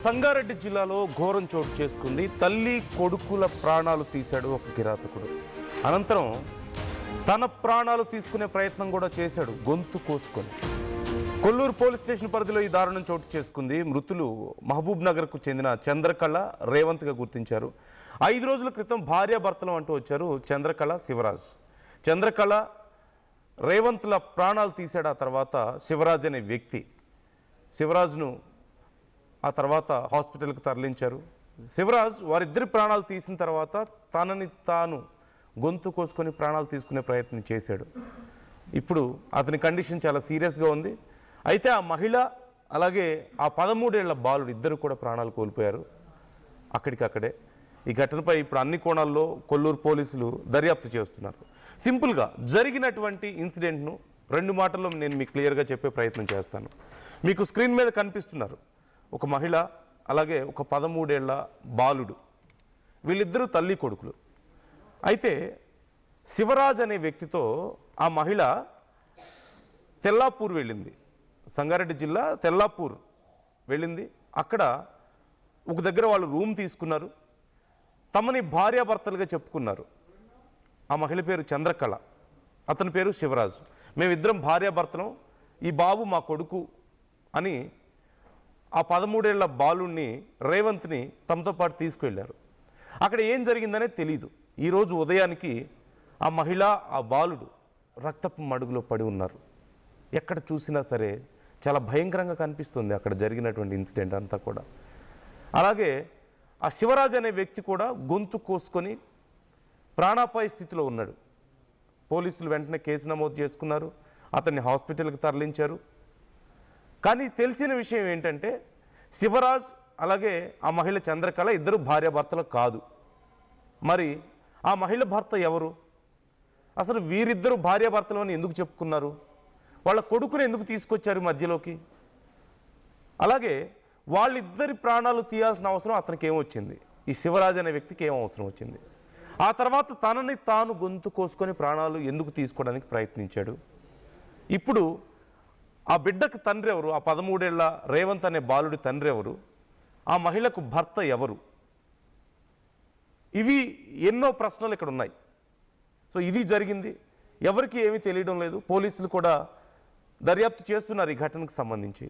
సంగారెడ్డి జిల్లాలో ఘోరం చోటు చేసుకుంది. తల్లి కొడుకుల ప్రాణాలు తీశాడు ఒక కిరాతకుడు. అనంతరం తన ప్రాణాలు తీసుకునే ప్రయత్నం కూడా చేశాడు, గొంతు కోసుకొని. కొల్లూరు పోలీస్ స్టేషన్ పరిధిలో ఈ దారుణం చోటు చేసుకుంది. మృతులు మహబూబ్ నగర్కు చెందిన చంద్రకళ, రేవంత్గా గుర్తించారు. 5 రోజుల క్రితం భార్యాభర్తలు అంటూ వచ్చారు చంద్రకళ, శివరాజ్. చంద్రకళ, రేవంత్ల ప్రాణాలు తీశాడు. ఆ తర్వాత శివరాజ్ అనే వ్యక్తి, శివరాజ్ను ఆ తర్వాత హాస్పిటల్కి తరలించారు. శివరాజ్ వారిద్దరి ప్రాణాలు తీసిన తర్వాత తనని తాను గొంతు కోసుకొని ప్రాణాలు తీసుకునే ప్రయత్నం చేశాడు. ఇప్పుడు అతని కండిషన్ చాలా సీరియస్గా ఉంది. అయితే ఆ మహిళ అలాగే ఆ 13 ఏళ్ల బాలుడు ఇద్దరు కూడా ప్రాణాలు కోల్పోయారు అక్కడికక్కడే. ఈ ఘటనపై ఇప్పుడు అన్ని కోణాల్లో కొల్లూరు పోలీసులు దర్యాప్తు చేస్తున్నారు. సింపుల్గా జరిగినటువంటి ఇన్సిడెంట్ను 2 మాటల్లో నేను మీకు క్లియర్గా చెప్పే ప్రయత్నం చేస్తాను. మీకు స్క్రీన్ మీద కనిపిస్తున్నారు ఒక మహిళ అలాగే ఒక 13 ఏళ్ల బాలుడు. వీళ్ళిద్దరూ తల్లి కొడుకులు. అయితే శివరాజ్ అనే వ్యక్తితో ఆ మహిళ తెల్లాపూర్ వెళ్ళింది. సంగారెడ్డి జిల్లా తెల్లాపూర్ వెళ్ళింది. అక్కడ ఒక దగ్గర వాళ్ళు రూమ్ తీసుకున్నారు. తమని భార్యాభర్తలుగా చెప్పుకున్నారు. ఆ మహిళ పేరు చంద్రకళ, అతని పేరు శివరాజ్. మేమిద్దరం భార్యాభర్తలం, ఈ బాబు మా కొడుకు అని ఆ 13 ఏళ్ల బాలుణ్ణి, రేవంత్ని తమతో పాటు తీసుకువెళ్ళారు. అక్కడ ఏం జరిగిందనే తెలీదు. ఈరోజు ఉదయానికి ఆ మహిళ, ఆ బాలుడు రక్తపు మడుగులో పడి ఉన్నారు. ఎక్కడ చూసినా సరే చాలా భయంకరంగా కనిపిస్తుంది అక్కడ జరిగినటువంటి ఇన్సిడెంట్ అంతా కూడా. అలాగే ఆ శివరాజ్ అనే వ్యక్తి కూడా గొంతు కోసుకొని ప్రాణాపాయ స్థితిలో ఉన్నాడు. పోలీసులు వెంటనే కేసు నమోదు చేసుకున్నారు. అతన్ని హాస్పిటల్కి తరలించారు. కానీ తెలిసిన విషయం ఏంటంటే శివరాజ్ అలాగే ఆ మహిళ చంద్రకళ ఇద్దరు భార్యాభర్తలు కాదు. మరి ఆ మహిళ భర్త ఎవరు? అసలు వీరిద్దరు భార్యాభర్తలు అని ఎందుకు చెప్పుకున్నారు? వాళ్ళ కొడుకుని ఎందుకు తీసుకొచ్చారు మధ్యలోకి? అలాగే వాళ్ళిద్దరి ప్రాణాలు తీయాల్సిన అవసరం అతనికి ఏమొచ్చింది? ఈ శివరాజ్ అనే వ్యక్తికి ఏం అవసరం వచ్చింది? ఆ తర్వాత తనని తాను గొంతు కోసుకొని ప్రాణాలు ఎందుకు తీసుకోవడానికి ప్రయత్నించాడు? ఇప్పుడు ఆ బిడ్డకు తండ్రి ఎవరు? ఆ 13 ఏళ్ల రేవంత్ అనే బాలుడి తండ్రి ఎవరు? ఆ మహిళకు భర్త ఎవరు? ఇవి ఎన్నో ప్రశ్నలు ఇక్కడ ఉన్నాయి. సో ఇది జరిగింది, ఎవరికి ఏమీ తెలియడం లేదు. పోలీసులు కూడా దర్యాప్తు చేస్తున్నారు ఈ ఘటనకు సంబంధించి.